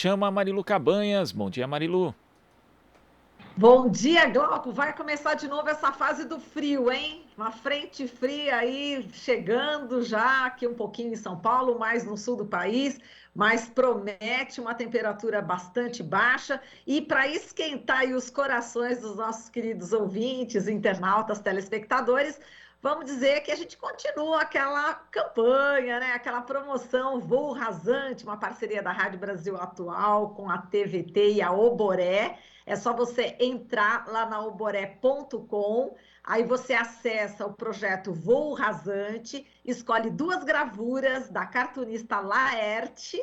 chama a Marilu Cabanhas. Bom dia, Marilu. Bom dia, Glauco. Vai começar de novo essa fase do frio, hein? Uma frente fria aí chegando já aqui um pouquinho em São Paulo, mais no sul do país, mas promete uma temperatura bastante baixa. E para esquentar aí os corações dos nossos queridos ouvintes, internautas, telespectadores, vamos dizer que a gente continua aquela campanha, né? Aquela promoção Voo Rasante, uma parceria da Rádio Brasil Atual com a TVT e a Oboré. É só você entrar lá na oboré.com, aí você acessa o projeto Voo Rasante, escolhe duas gravuras da cartunista Laerte,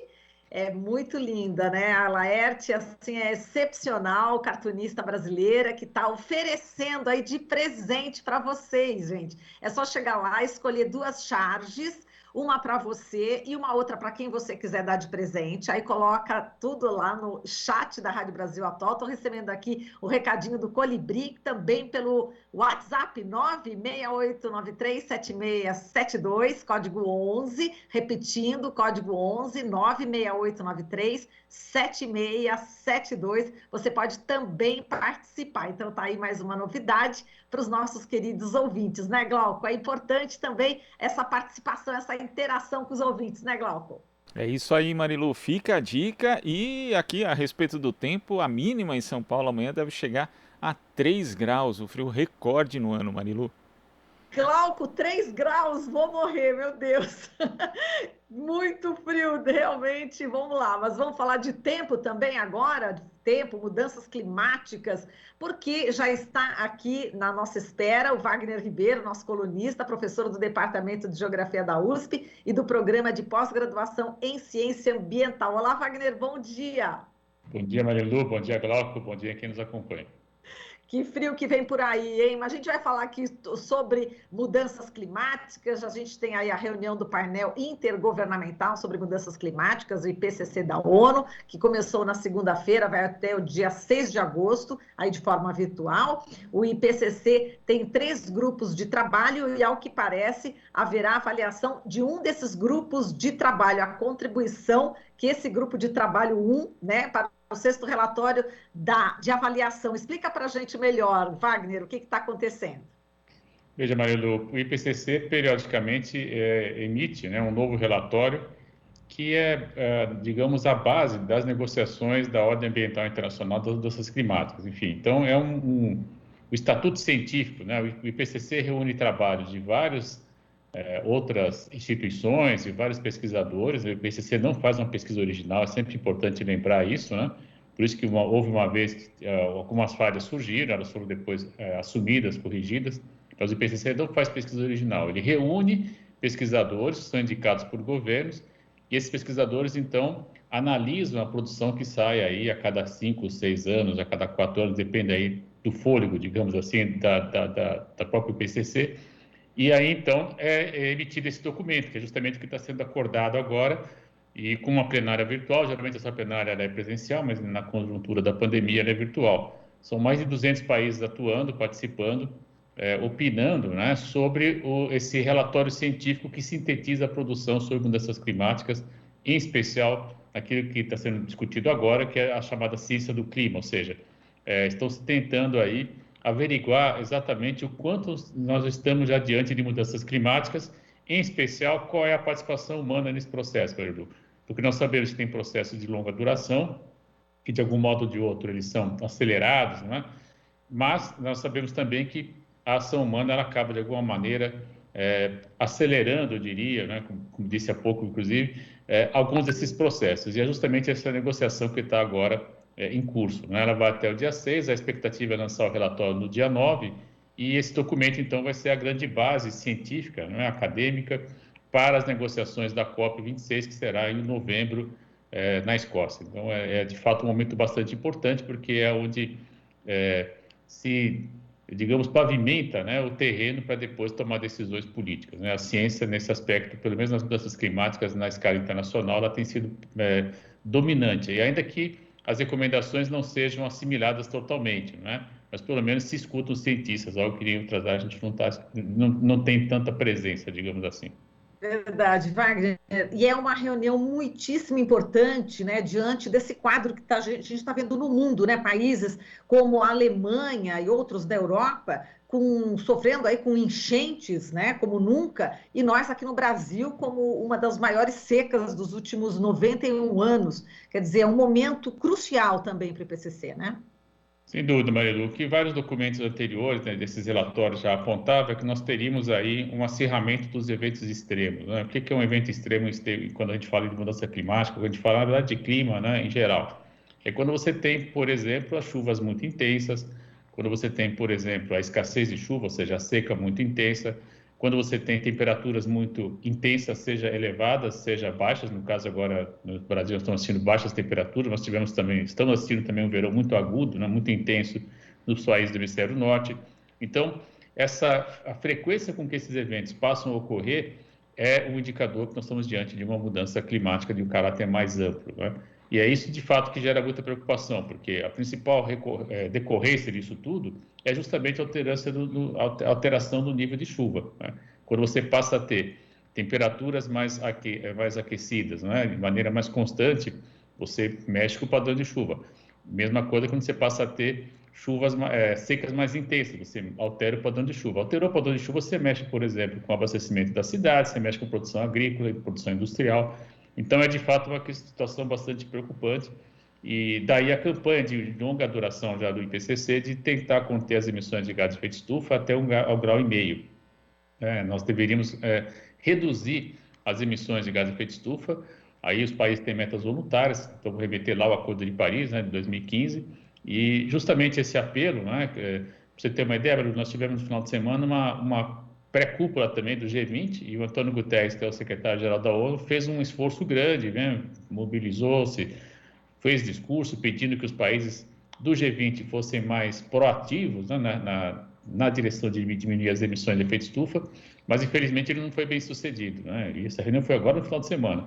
é muito linda, né? A Laerte, assim, é excepcional, cartunista brasileira, que está oferecendo aí de presente para vocês, gente. É só chegar lá, escolher duas charges, uma para você e uma outra para quem você quiser dar de presente. Aí coloca tudo lá no chat da Rádio Brasil Atual. Estou recebendo aqui o recadinho do Colibri, também pelo WhatsApp 968937672, código 11, repetindo, código 11 968937672. Você pode também participar. Então tá aí mais uma novidade para os nossos queridos ouvintes, né, Glauco? É importante também essa participação, essa interação com os ouvintes, né, Glauco? É isso aí, Marilu. Fica a dica. E aqui, a respeito do tempo, a mínima em São Paulo amanhã deve chegar a 3 graus, o frio recorde no ano, Marilu. Glauco, 3 graus, vou morrer, meu Deus. Muito frio, realmente. Vamos lá, mas vamos falar de tempo também agora, de tempo, mudanças climáticas, porque já está aqui na nossa espera o Wagner Ribeiro, nosso colunista, professor do Departamento de Geografia da USP e do Programa de Pós-Graduação em Ciência Ambiental. Olá, Wagner, bom dia. Bom dia, Marilu, bom dia, Glauco, bom dia a quem nos acompanha. Que frio que vem por aí, hein? Mas a gente vai falar aqui sobre mudanças climáticas. A gente tem aí a reunião do painel intergovernamental sobre mudanças climáticas, o IPCC da ONU, que começou na segunda-feira, vai até o dia 6 de agosto, aí de forma virtual. O IPCC tem 3 grupos de trabalho e, ao que parece, haverá avaliação de um desses grupos de trabalho, a contribuição que esse grupo de trabalho 1, né, para o sexto relatório de avaliação. Explica para a gente melhor, Wagner, o que está acontecendo. Veja, Marilu, o IPCC periodicamente emite, né, um novo relatório que digamos, a base das negociações da Ordem Ambiental Internacional das Mudanças Climáticas. Enfim, então o Estatuto Científico, né, o IPCC reúne trabalhos de várias outras instituições e vários pesquisadores. O IPCC não faz uma pesquisa original, é sempre importante lembrar isso, né? Por isso que houve uma vez que algumas falhas surgiram, elas foram depois assumidas, corrigidas. Mas o IPCC não faz pesquisa original, ele reúne pesquisadores que são indicados por governos e esses pesquisadores, então, analisam a produção que sai aí a cada 5, 6 anos, a cada 4 anos, depende aí do fôlego, digamos assim, da própria IPCC. E aí, então, é emitido esse documento, que é justamente o que está sendo acordado agora, e com uma plenária virtual. Geralmente essa plenária é presencial, mas na conjuntura da pandemia ela é virtual. São mais de 200 países atuando, participando, opinando, né, sobre esse relatório científico que sintetiza a produção sobre mudanças climáticas, em especial aquilo que está sendo discutido agora, que é a chamada ciência do clima, ou seja, estão se tentando aí averiguar exatamente o quanto nós estamos já diante de mudanças climáticas, em especial qual é a participação humana nesse processo, Pedro. Porque nós sabemos que tem processos de longa duração, que de algum modo ou de outro eles são acelerados, né? Mas nós sabemos também que a ação humana ela acaba de alguma maneira acelerando, eu diria, né? Como disse há pouco, inclusive, alguns desses processos. E é justamente essa negociação que está agora em curso, né? Ela vai até o dia 6, a expectativa é lançar o relatório no dia 9, e esse documento, então, vai ser a grande base científica, não é, acadêmica, para as negociações da COP26, que será em novembro, na Escócia. Então, de fato um momento bastante importante, porque é onde se, digamos, pavimenta, né, o terreno para depois tomar decisões políticas, né? A ciência, nesse aspecto, pelo menos nas mudanças climáticas, na escala internacional, ela tem sido dominante, e ainda que as recomendações não sejam assimiladas totalmente, né? Mas pelo menos se escutam os cientistas, algo que em outras áreas a gente não tem tanta presença, digamos assim. Verdade, Wagner. E é uma reunião muitíssimo importante, né, diante desse quadro que a gente está vendo no mundo, né, países como a Alemanha e outros da Europa sofrendo aí com enchentes, né, como nunca, e nós aqui no Brasil como uma das maiores secas dos últimos 91 anos. Quer dizer, é um momento crucial também para o IPCC, né? Sem dúvida, Marilu. O que vários documentos anteriores, né, desses relatórios já apontavam é que nós teríamos aí um acirramento dos eventos extremos, né? O que é um evento extremo quando a gente fala de mudança climática, quando a gente fala, na verdade, de clima, né, em geral? É quando você tem, por exemplo, as chuvas muito intensas, quando você tem, por exemplo, a escassez de chuva, ou seja, a seca muito intensa, quando você tem temperaturas muito intensas, seja elevadas, seja baixas, no caso agora no Brasil nós estamos assistindo baixas temperaturas, nós estamos assistindo também um verão muito agudo, né, muito intenso nos países do hemisfério norte. Então, a frequência com que esses eventos passam a ocorrer é um indicador que nós estamos diante de uma mudança climática de um caráter mais amplo, né? E é isso, de fato, que gera muita preocupação, porque a principal decorrência disso tudo é justamente a alteração do nível de chuva, né? Quando você passa a ter temperaturas mais aquecidas, né, de maneira mais constante, você mexe com o padrão de chuva. Mesma coisa quando você passa a ter secas mais intensas, você altera o padrão de chuva. Alterou o padrão de chuva, você mexe, por exemplo, com o abastecimento da cidade, você mexe com produção agrícola e produção industrial. Então, é de fato uma situação bastante preocupante. E daí a campanha de longa duração já do IPCC de tentar conter as emissões de gás de efeito estufa até ao grau e meio. Nós deveríamos reduzir as emissões de gás de efeito estufa. Aí os países têm metas voluntárias, então vou remeter lá o Acordo de Paris, né, de 2015, e justamente esse apelo, né, para você ter uma ideia, nós tivemos no final de semana uma pré-cúpula também do G20, e o Antônio Guterres, que é o secretário-geral da ONU, fez um esforço grande, né, mobilizou-se, fez discurso pedindo que os países do G20 fossem mais proativos, né, na direção de diminuir as emissões de efeito estufa, mas infelizmente ele não foi bem sucedido, né? E essa reunião foi agora no final de semana.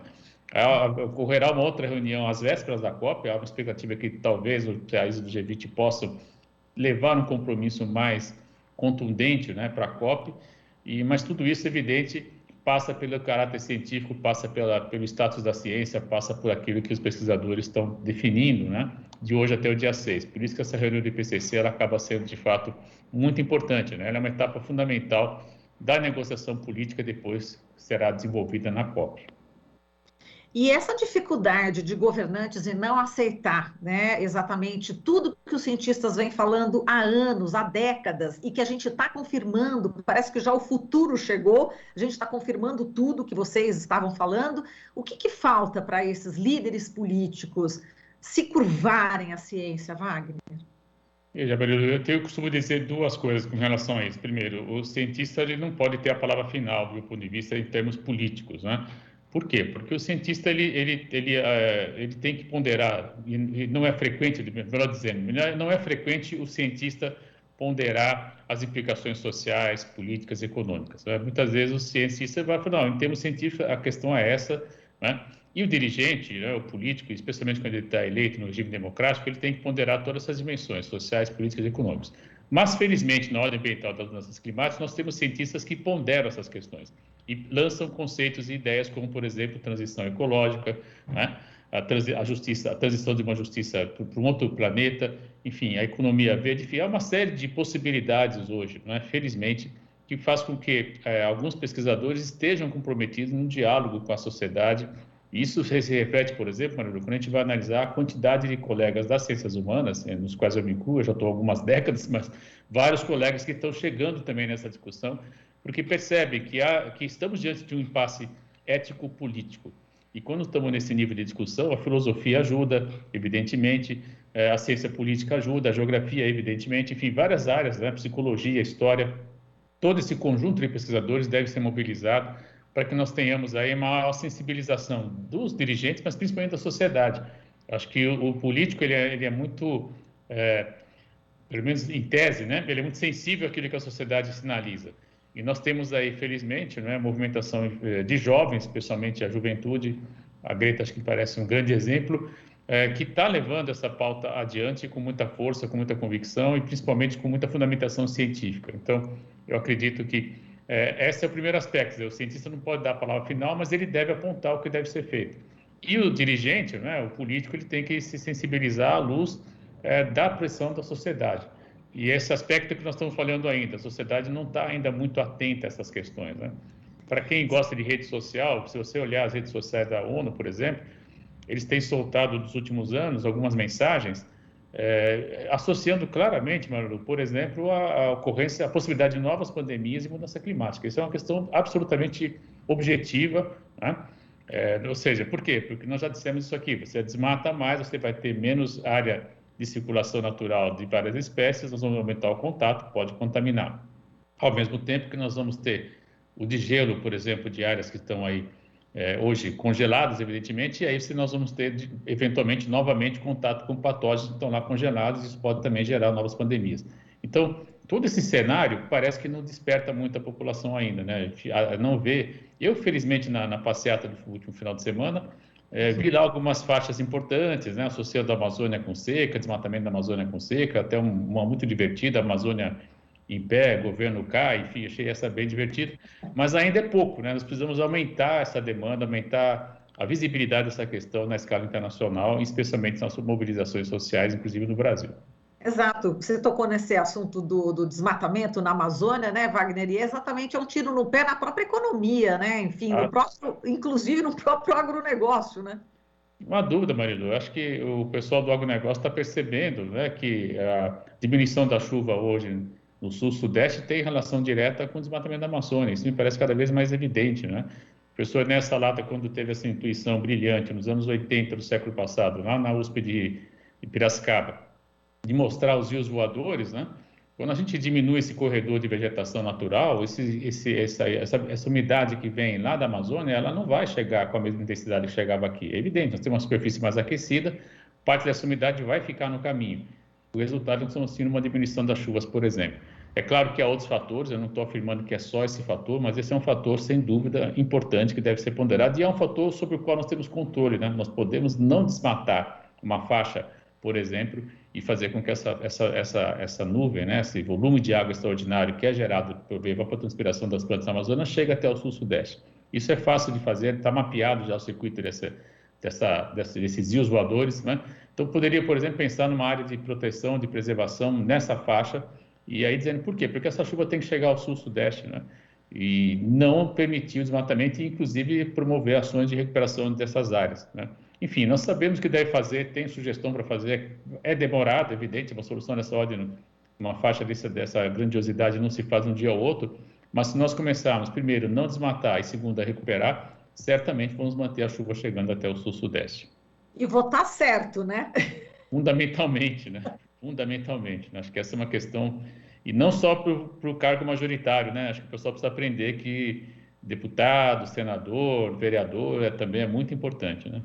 Ocorrerá uma outra reunião às vésperas da COP, há uma expectativa que talvez os países do G20 possam levar um compromisso mais contundente, né, para a COP, mas tudo isso, evidente, passa pelo caráter científico, passa pelo status da ciência, passa por aquilo que os pesquisadores estão definindo, né, de hoje até o dia 6. Por isso que essa reunião do IPCC ela acaba sendo, de fato, muito importante, né? Ela é uma etapa fundamental da negociação política depois que será desenvolvida na COP. E essa dificuldade de governantes em não aceitar, né, exatamente tudo que os cientistas vêm falando há anos, há décadas, e que a gente está confirmando, parece que já o futuro chegou, a gente está confirmando tudo que vocês estavam falando. O que falta para esses líderes políticos se curvarem à ciência, Wagner? Eu costumo dizer duas coisas com relação a isso. Primeiro, o cientista ele não pode ter a palavra final do ponto de vista em termos políticos, né? Por quê? Porque o cientista ele tem que ponderar, e não é frequente, melhor dizendo, não é frequente o cientista ponderar as implicações sociais, políticas, econômicas, né? Muitas vezes o cientista vai falar, não, em termos científicos a questão é essa, né? E o dirigente, né, o político, especialmente quando ele está eleito no regime democrático, ele tem que ponderar todas essas dimensões sociais, políticas e econômicas. Mas, felizmente, na ordem ambiental das mudanças climáticas, nós temos cientistas que ponderam essas questões e lançam conceitos e ideias como, por exemplo, transição ecológica, né? A transição de uma justiça para um outro planeta, enfim, a economia verde, enfim, há uma série de possibilidades hoje, né? Felizmente, que faz com que alguns pesquisadores estejam comprometidos num diálogo com a sociedade. Isso se reflete, por exemplo, Marilu, quando a gente vai analisar a quantidade de colegas das ciências humanas, nos quais eu me incluo, eu já estou há algumas décadas, mas vários colegas que estão chegando também nessa discussão, porque percebem que estamos diante de um impasse ético-político. E quando estamos nesse nível de discussão, a filosofia ajuda, evidentemente, a ciência política ajuda, a geografia, evidentemente, enfim, várias áreas, né, psicologia, história, todo esse conjunto de pesquisadores deve ser mobilizado para que nós tenhamos aí uma maior sensibilização dos dirigentes, mas principalmente da sociedade. Acho que o político ele é muito, pelo menos em tese, né? Ele é muito sensível àquilo que a sociedade sinaliza. E nós temos aí, felizmente, né, a movimentação de jovens, especialmente a juventude. A Greta acho que parece um grande exemplo, que está levando essa pauta adiante com muita força, com muita convicção e principalmente com muita fundamentação científica. Então, eu acredito que Esse é o primeiro aspecto. O cientista não pode dar a palavra final, mas ele deve apontar o que deve ser feito. E o dirigente, né, o político, ele tem que se sensibilizar à luz da pressão da sociedade. E esse aspecto que nós estamos falando ainda, a sociedade não está ainda muito atenta a essas questões, né? Para quem gosta de rede social, se você olhar as redes sociais da ONU, por exemplo, eles têm soltado nos últimos anos algumas mensagens associando claramente, Maru, por exemplo, a ocorrência, a possibilidade de novas pandemias e mudança climática. Isso é uma questão absolutamente objetiva, né? Ou seja, por quê? Porque nós já dissemos isso aqui, você desmata mais, você vai ter menos área de circulação natural de várias espécies, nós vamos aumentar o contato, pode contaminar. Ao mesmo tempo que nós vamos ter o degelo, por exemplo, de áreas que estão aí hoje congeladas, evidentemente, e aí nós vamos ter, eventualmente, novamente contato com patógenos que estão lá congelados, e isso pode também gerar novas pandemias. Então, todo esse cenário parece que não desperta muito a população ainda, né? Não vê. Eu, felizmente, na passeata do último final de semana, vi lá algumas faixas importantes, né? Associando a Amazônia com seca, desmatamento da Amazônia com seca, até uma muito divertida, a Amazônia em pé, governo cai, enfim, achei essa bem divertida, mas ainda é pouco, né? Nós precisamos aumentar essa demanda, aumentar a visibilidade dessa questão na escala internacional, especialmente nas mobilizações sociais, inclusive no Brasil. Exato, você tocou nesse assunto do desmatamento na Amazônia, né, Wagner? E exatamente é um tiro no pé na própria economia, né? Enfim, inclusive no próprio agronegócio, né? Uma dúvida, Marilu, eu acho que o pessoal do agronegócio está percebendo, né, que a diminuição da chuva hoje no sul-sudeste tem relação direta com o desmatamento da Amazônia. Isso me parece cada vez mais evidente, né? O professor Ernesto Salata, quando teve essa intuição brilhante nos anos 80 do século passado, lá na USP de Piracicaba, de mostrar os rios voadores, né? Quando a gente diminui esse corredor de vegetação natural, essa umidade que vem lá da Amazônia, ela não vai chegar com a mesma intensidade que chegava aqui. É evidente, nós temos uma superfície mais aquecida, parte dessa umidade vai ficar no caminho. O resultado é que estamos tendo uma diminuição das chuvas, por exemplo. É claro que há outros fatores, eu não estou afirmando que é só esse fator, mas esse é um fator, sem dúvida, importante que deve ser ponderado e é um fator sobre o qual nós temos controle, né? Nós podemos não desmatar uma faixa, por exemplo, e fazer com que essa nuvem, né, esse volume de água extraordinário que é gerado por evapotranspiração das plantas amazonas chegue até o sul-sudeste. Isso é fácil de fazer, está mapeado já o circuito desses rios voadores, né? Então, poderia, por exemplo, pensar numa área de proteção, de preservação nessa faixa, e aí dizendo por quê? Porque essa chuva tem que chegar ao sul-sudeste, né? E não permitir o desmatamento e, inclusive, promover ações de recuperação dessas áreas, né? Enfim, nós sabemos que deve fazer, tem sugestão para fazer, é demorado, evidente, uma solução dessa ordem, uma faixa dessa grandiosidade não se faz de um dia ao outro, mas se nós começarmos, primeiro, não desmatar e, segundo, a recuperar, certamente vamos manter a chuva chegando até o sul-sudeste. E votar certo, né? Fundamentalmente, né? Fundamentalmente. Acho que essa é uma questão, e não só para o cargo majoritário, né? Acho que o pessoal precisa aprender que deputado, senador, vereador também é muito importante, né?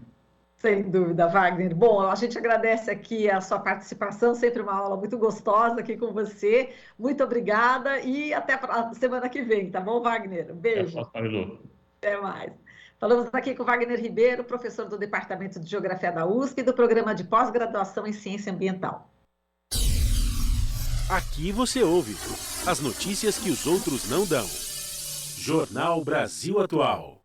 Sem dúvida, Wagner. Bom, a gente agradece aqui a sua participação, sempre uma aula muito gostosa aqui com você. Muito obrigada e até a semana que vem, tá bom, Wagner? Um beijo. Até mais. Falamos aqui com Wagner Ribeiro, professor do Departamento de Geografia da USP e do Programa de Pós-Graduação em Ciência Ambiental. Aqui você ouve as notícias que os outros não dão. Jornal Brasil Atual.